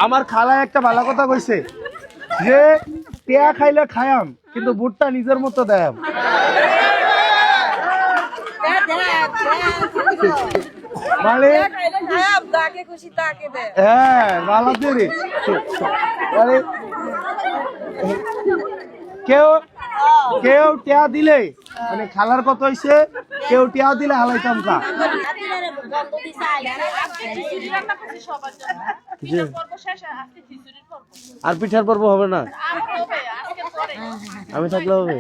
আমার খালা একটা ভালো কথা কইছে যে টেয়া খাইলে খায়াম কিন্তু বুটটা নিজের মতো দেয়াম। মানে হ্যাঁ বালাদেরই মানে কেউ কেউ টেয়া দিলে মানে খালার কত হইছে কেউ টেয়া দিলে হালাইতাম কা। আর পিঠার পর্ব হবে না, আমি থাকলে হবে।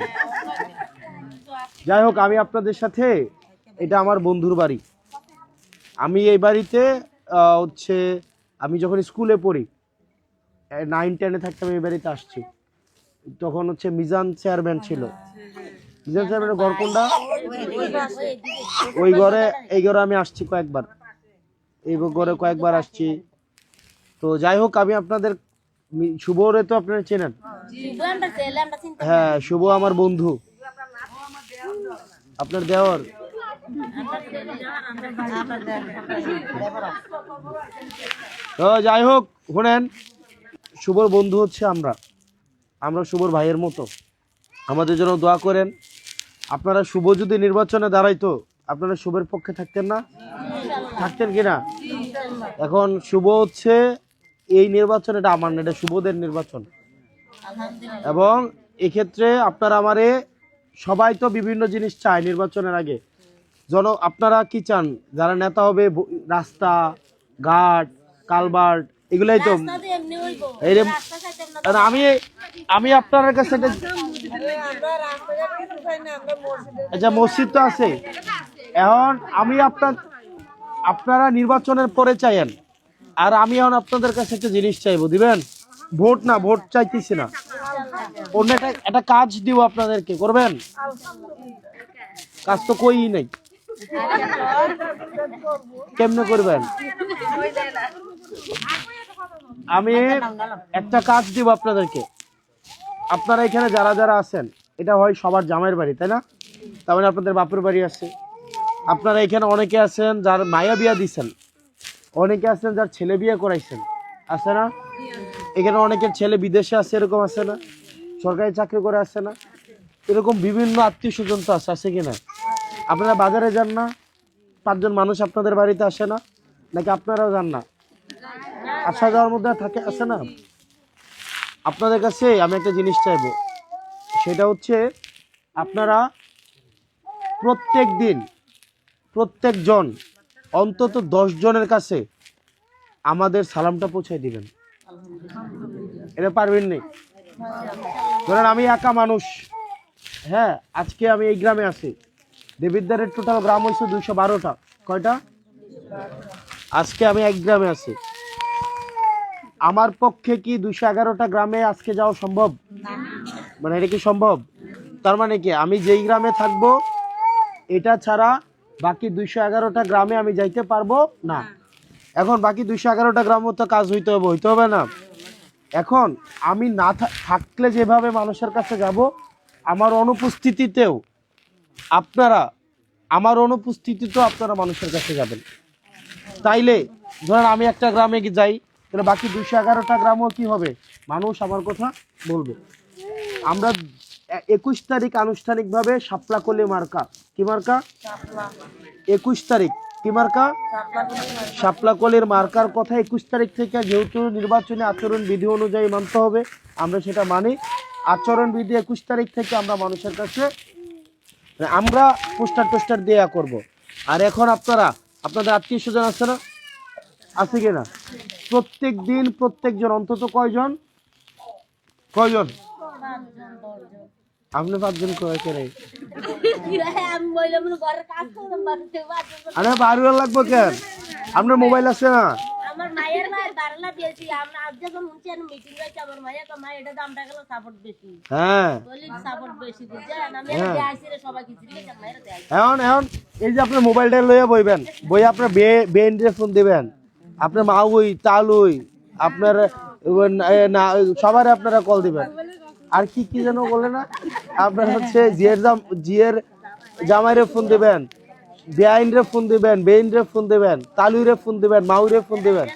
যাই হোক, আমি আপনাদের সাথে, এটা আমার বন্ধুর বাড়ি। আমি এই বাড়িতে হচ্ছে আমি যখন স্কুলে পড়ি 9-10-এ থাকতাম এই বাড়িতে আসছি। তখন হচ্ছে মিজান চেয়ারম্যান ছিল। মিজান চেয়ারম্যানের ঘর কোনটা? ওই ঘরে, এই ঘরে আমি আসছি কয়েকবার, এই ঘরে কয়েকবার আসছি। তো যাই হোক, আমি আপনাদের শুভরে তো আপনারা চেনেন। হ্যাঁ, শুভ আমার বন্ধু, আপনার দেওর। তো যাই হোক, শোনেন, শুভর বন্ধু হচ্ছে আমরা শুভর ভাইয়ের মতো। আমাদের জন্য দোয়া করেন। আপনারা শুভ যদি নির্বাচনে দাঁড়াইতো আপনারা শুভের পক্ষে থাকতেন না? থাকতেন কিনা? এখন শুভ হচ্ছে এই নির্বাচন, এটা আমার না, এটা শুভদের নির্বাচন। এবং এক্ষেত্রে আপনারা আমারে সবাই তো বিভিন্ন জিনিস চায় নির্বাচনের আগে। আপনারা কি চান? যারা নেতা হবে, রাস্তা ঘাট কালভার্ট এগুলাই তো। আমি আপনার কাছে আচ্ছা, মসজিদ তো আছে। এখন আমি আপনারা নির্বাচনের পরে চাইেন, আর আমি এখন আপনাদের কাছে একটা জিনিস চাইবো, দিবেন? ভোট না, ভোট চাইতেছি না, অন্য একটা কাজ দিব আপনাদেরকে, করবেন? কাজ তো কই নাই, কেমনে করবেন? আমি একটা কাজ দিব আপনাদেরকে। আপনারা এখানে যারা যারা আছেন, এটা হয় সবার জামাইয়ের বাড়ি, তাই না? তার মানে আপনাদের বাপের বাড়ি আছে। আপনারা এখানে অনেকে আছেন যার মায়া বিয়া দিচ্ছেন, অনেকে আছেন যার ছেলে বিয়ে করাইছেন, আছে না? এখানে অনেকের ছেলে বিদেশে আছে, এরকম আছে না? সরকারি চাকরি করে আসছে না? এরকম বিভিন্ন আত্মীয় স্বজন তো আছে কিনা? আপনারা বাজারে যান না? 5 জন মানুষ আপনাদের বাড়িতে আসে না? নাকি আপনারাও যান না? আসা যাওয়ার মধ্যে থাকে, আছে না? আপনাদের কাছে আমি একটা জিনিস চাইবো, সেটা হচ্ছে আপনারা প্রত্যেক দিন প্রত্যেকজন অন্তত 10 জনের কাছে আমাদের সালামটা পৌঁছায় দিবেন। এটা পারবেন না? ধরেন আমি একা মানুষ, হ্যাঁ, আজকে আমি এই গ্রামে আছি, দেবিদ্বারের টোটাল গ্রাম হয়েছে 212টা। কয়টা? আজকে আমি এক গ্রামে আছি। আমার পক্ষে কি 211টা গ্রামে আজকে যাওয়া সম্ভব? মানে এটা কি সম্ভব? তার মানে কি আমি যেই গ্রামে থাকবো এটা ছাড়া বাকি 211টা গ্রামে আমি যাইতে পারবো না। এখন বাকি 211টা গ্রামও তো কাজ হইতে হবে না? এখন আমি না থাকলে যেভাবে মানুষের কাছে যাব, আমার অনুপস্থিতিতেও আপনারা মানুষের কাছে যাবেন। তাইলে ধরেন আমি একটা গ্রামে যাই, তাহলে বাকি 211টা গ্রামও কি হবে? মানুষ আমার কথা বলবে। আমরা 21 তারিখ আনুষ্ঠানিকভাবে শাপলাকলি মার্কা, কি মার্কা? 21 তারিখ কি মার্কা? শাপলাকলির মার্কার কথা 21 তারিখ থেকে, যেহেতু নির্বাচনী আচরণ বিধি অনুযায়ী মানতে হবে, আমরা সেটা মানি। আচরণ বিধি 21 তারিখ থেকে আমরা মানুষের কাছে আমরা পোস্টার দেয়া করব। আর এখন আপনাদের আত্মীয় স্বজন আছে না? আছে কিনা? প্রত্যেক দিন প্রত্যেকজন অন্তত কয়জন? আপনি 5 জন কয় করে? আরে বাড়ি লাগবো কেন? আপনার মোবাইল আছে না? আমার মায়ের ধারণা দিয়েছি, আমরা আজ যখন শুনছি আমি মিটিং হইছে, আমার মায়ের তো মায়ের এটা দামটা গেল সাপোর্ট বেশি। হ্যাঁ, বলি সাপোর্ট বেশি দিছে না, আমি দেখাইছি রে সবাই কিছু দিলে মায়ের দেয়। এখন এই যে আপনি মোবাইলটা লইয়া বইবেন, বই আপনার বেন রে ফোন দিবেন, আপনার মাউই তালুই আপনার না সবারে আপনারা কল দিবেন। আর কি কি যেন বলে না, আপনার হচ্ছে জিয়ের জামাইরে ফোন দিবেন, বেআইন রে ফোন দিবেন, বেইন রে ফোন দিবেন, তালুই রে ফোন দিবেন, মাউই রে ফোন দিবেন।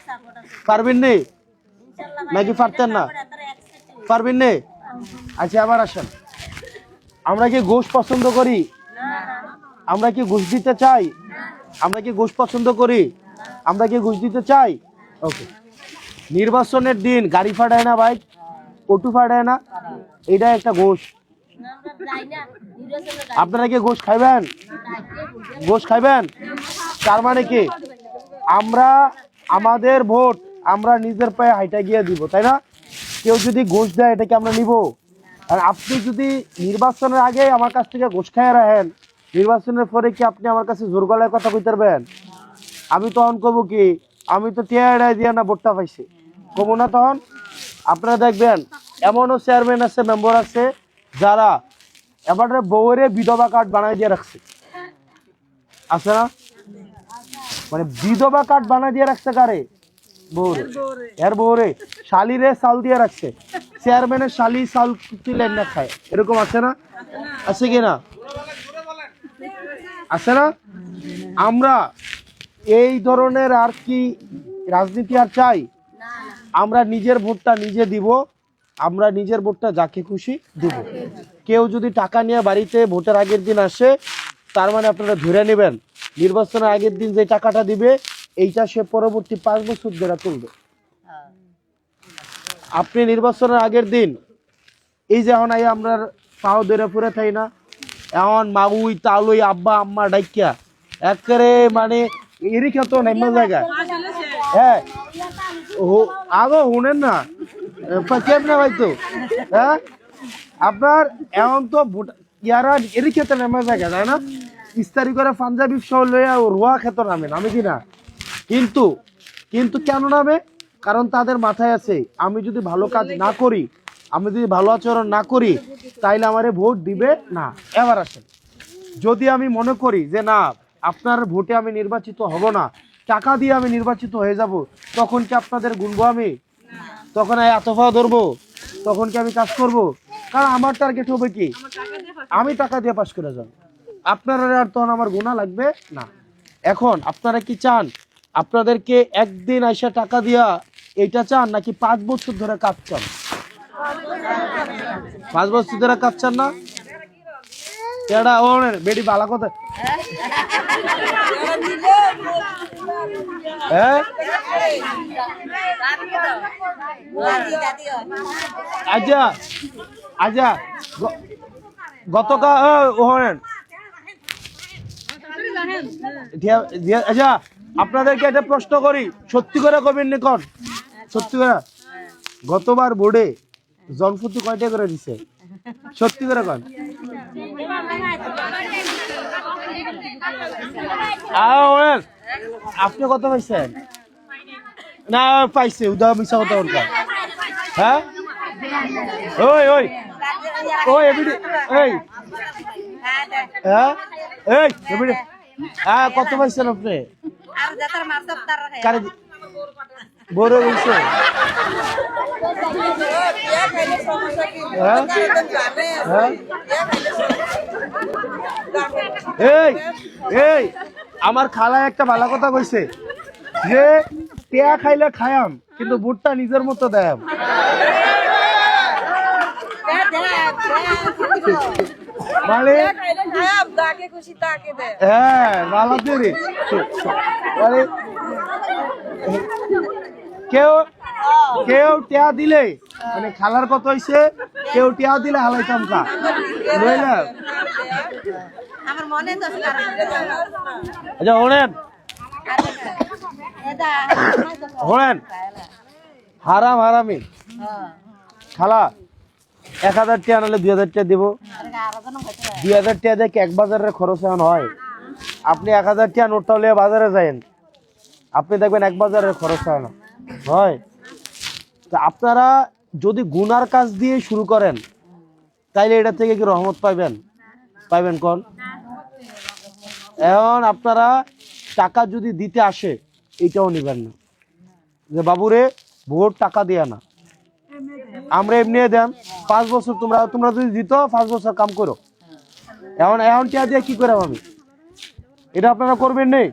পারবেন নি? নাকি পারতেন না? পারবেন না? আচ্ছা আবার আসেন, আমরা কি ঘুষ পছন্দ করি? আমরা কি ঘুষ দিতে চাই? আমরা কি ঘুষ পছন্দ করি? আমরা কি ঘুষ দিতে চাই? ওকে, নির্বাচনের দিন গাড়ি ফাটায় না, বাইক অটো ফাটায় না, এটা একটা ঘুষ। আপনারা কি ঘুষ খাইবেন? ঘুষ খাইবেন? তার মানে কি আমরা আমাদের ভোট আমরা নিজের পায়ে হাইটা গিয়ে দিব, তাই না? কেউ যদি ঘুষ দেয় এটাকে আমরা নিব? আর আপনি যদি নির্বাচনের আগে আমার কাছ থেকে ঘুষ খাইয়ে রাখেন, নির্বাচনের পরে কি আপনি আমার কাছে জোর গলায় কথা কইতে পারবেন? আমি তখন কব কি আমি তো টিয়া এড়াই দিয়া না ভোটটা পাইছি, কব না তখন? আপনারা দেখবেন এমনও চেয়ারম্যান আছে, মেম্বার আছে যারা এবারে বউরে বিধবা কার্ড বানাই দিয়ে রাখছে, আছে না? মানে বিধবা কার্ড বানাই দিয়ে রাখছে কারে? বউরে, এর বউরে। শালিরে চাল দিয়ে রাখছে, চেয়ারম্যানের শালি চাল তুলেন না খায়, এরকম আছে না? আছে কি না? আছে না? আমরা এই ধরনের আর কি রাজনীতি আর চাই? আমরা নিজের ভোটটা নিজে দিব, আমরা নিজের ভোটটা যাকে খুশি দিব। কেউ যদি টাকা নিয়ে বাড়িতে ভোটের আগের দিন আসে, তার মানে আপনারা ধরে নেবেন নির্বাচনের আগের দিন যে টাকাটা দিবে এইটা সে পরবর্তী 5 বছর ধরে তুলবে। আপনি নির্বাচনের আগের দিন এই যে এখন আমরা পাও ধরে ফুরে থাই না, এখন মাউই তালুই আব্বা আম্মা ডাইকিয়া একেবারে মানে এরই খেত নাইম জায়গা। হ্যাঁ আগো শুনেন না কেমনে হয়তো, হ্যাঁ আপনার এখন তো ইয়ারা এরই খেতে নামা জায়গা, তাই না? ইস্তারি করে পাঞ্জাবি সহ লইয়া রোয়া খেত নামে, নামে কি না? কিন্তু কিন্তু কেন নামে? কারণ তাদের মাথায় আছে আমি যদি ভালো কাজ না করি, আমি যদি ভালো আচরণ না করি, তাইলে আমারে ভোট দিবে না। এবার আসেন, যদি আমি মনে করি যে না আপনার ভোটে আমি নির্বাচিত হব না, টাকা দিয়ে আমি নির্বাচিত হয়ে যাব, তখন কি আপনাদের গুনবো আমি? তখন এতফা ধরবো? তখন কি আমি কাজ করব? কারণ আমার টার্গেট হবে কি আমি টাকা দিয়ে পাস করে যাব, আপনারা আর তখন আমার গুণা লাগবে না। এখন আপনারা কি চান আপনাদেরকে একদিন আইসা টাকা দিয়া এইটা চান, নাকি 5 বছর ধরে কাজ চান? 5 বছর ধরে কাজ চান না? এটা ওনের বেডি বালা কথা। হ্যাঁ আচ্ছা আচ্ছা, গতকাল ওহরেন আচ্ছা আপনাদেরকে একটা প্রশ্ন করি, সত্যি করে কবেন নিকন, সত্যি করে গতবার বোর্ডে জনপ্রতি কয়টা করে দিছে? সত্যি করে কন। আপনি কত পাইছেন? না পাইছে উদা মিশা কথা বলতে। হ্যাঁ ওই ওই ওই এবিডি এই হ্যাঁ এই এবিডি হ্যাঁ কত পাইছেন আপনি? কারে বড় হইছে? হ্যাঁ হ্যাঁ এই এই আমার খালা একটা ভালো কথা কইছে যে টেয়া খাইলে খায়াম কিন্তু বুটটা নিজের মতো দেয়াম। মানে হ্যাঁ ভালো দেরি মানে কেউ কেউ টেয়া দিলে মানে খালার কত হইছে, কেউ টেয়া দিলে হালাইতাম কা বুঝলাম। আচ্ছা শোনেন শোনেন হারাম হারামি খালা 1000 টাকা নাহলে 2000 টাকা দিব। 2000 টাকা দিয়ে এক বাজারের খরচ এখন হয়? আপনি 1000 টাকা নোটটা হলে বাজারে যায়েন, আপনি দেখবেন এক বাজারের খরচ হয় না, হয়? তা আপনারা যদি গুনার কাজ দিয়ে শুরু করেন তাইলে এটা থেকে কি রহমত পাইবেন? পাইবেন কোন? এখন আপনারা টাকা যদি দিতে আসে এটাও নিবেন না যে বাবুরে ভোট টাকা দিয়া না, আমরা এমনি দেন 5 বছর তোমরা যদি দিত 5 বছর কাম করো। এখন এখন টিয়া দিয়ে কি করে আমি? এটা আপনারা করবেন নেই?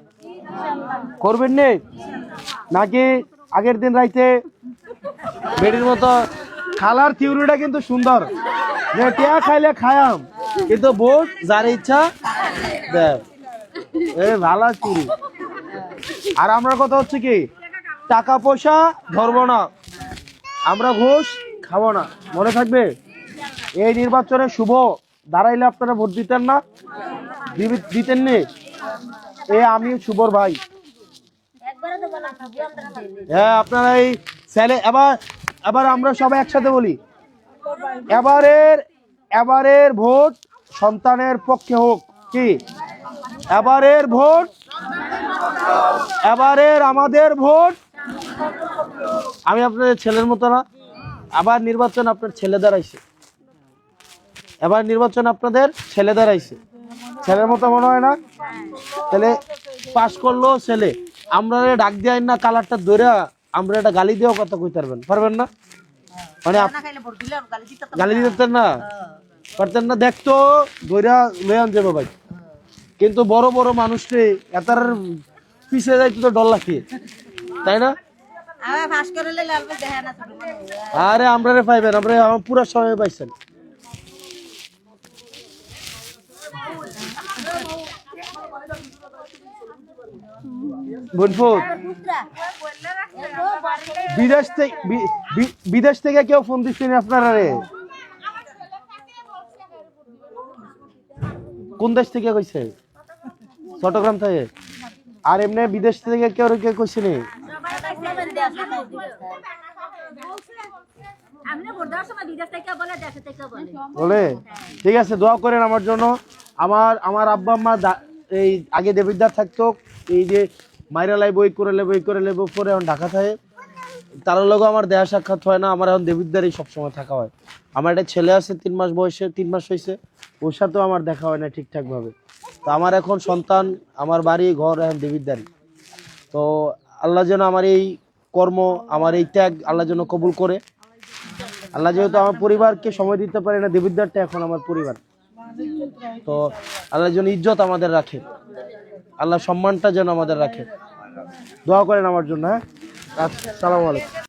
করবেন নেই নাকি আগের দিন রাইতে বেডির মতো খালার থিওরিটা কিন্তু সুন্দর, যে টিয়া খাইলে খায়াম, কিন্তু ভোট যার ইচ্ছা দেয়। ভালো থিওরি। আর আমরা কথা হচ্ছে কি, টাকা পয়সা ধরবো না, আমরা ঘুষ খাবো না, মনে থাকবে। এই নির্বাচনে শুভ দাঁড়াইলে আপনারা ভোট দিতেন না, দিতেন নি? আমি শুভর ভাই। হ্যাঁ, আপনারা এই ছেলে এবার আমরা সবাই একসাথে বলি, এবারের ভোট সন্তানের পক্ষে হোক। কি এবারের ভোট, এবারের আমাদের ভোট। আমি আপনাদের ছেলের মতো না, আবার নির্বাচন আপনার ছেলে দাঁড়াইছে, এবার নির্বাচন আপনাদের ছেলে দাঁড়াইছে, ছেলের মতো মনে হয় না? তাহলে পাশ করলো ছেলে, আমরা ডাক দিয়ে না কালারটা ধরে আমরা একটা গালি দিয়েও কথা কইতে পারবেন না? মানে গালি দিতেন না, পারতেন না, দেখতো ধৈরা লয়ান যাবো ভাই। কিন্তু বড় বড় মানুষকে এতার পিছিয়ে যাইতে তো ডর লাগে, তাই না? আরে আমরা পাইবেন, আমরা পুরা সময় পাইছেন। বিদেশ থেকে কেউ ফোন দিচ্ছেন আপনারা? রে কোন দেশ থেকে কইছে? চট্টগ্রাম থেকে। আর এমনি বিদেশ থেকে কেউ কেউ কইছে নি? বলে ঠিক আছে, দোয়া করেন আমার জন্য। আমার আব্বা আম্মা এই আগে দেবিদ্বার থাকতো, এই যে মাইরা লাইব বই করে লেব পরে এখন ঢাকা থাকে, তার লোক আমার দেহা সাক্ষাৎ হয় না, আমার এখন দেবিদ্বারই সবসময় থাকা হয়। আমার একটা ছেলে আছে 3 মাস বয়সে, 3 মাস হয়েছে, ওর সাথেও আমার দেখা হয় না ঠিকঠাক ভাবে। তো আমার এখন সন্তান, আমার বাড়ি ঘর এখন দেবিদ্বারই। তো আল্লাহ যেন আমার এই কর্ম, আমার এই ত্যাগ আল্লাহ যেন কবুল করে। আল্লাহ যেহেতু আমার পরিবারকে সময় দিতে পারে না, দেবিদ্বারটা এখন আমার পরিবার। তো আল্লাহ যেন ইজ্জত আমাদের রাখে, আল্লাহ সম্মানটা যেন আমাদের রাখে। দোয়া করেন আমার জন্য। হ্যাঁ, আসসালামু আলাইকুম।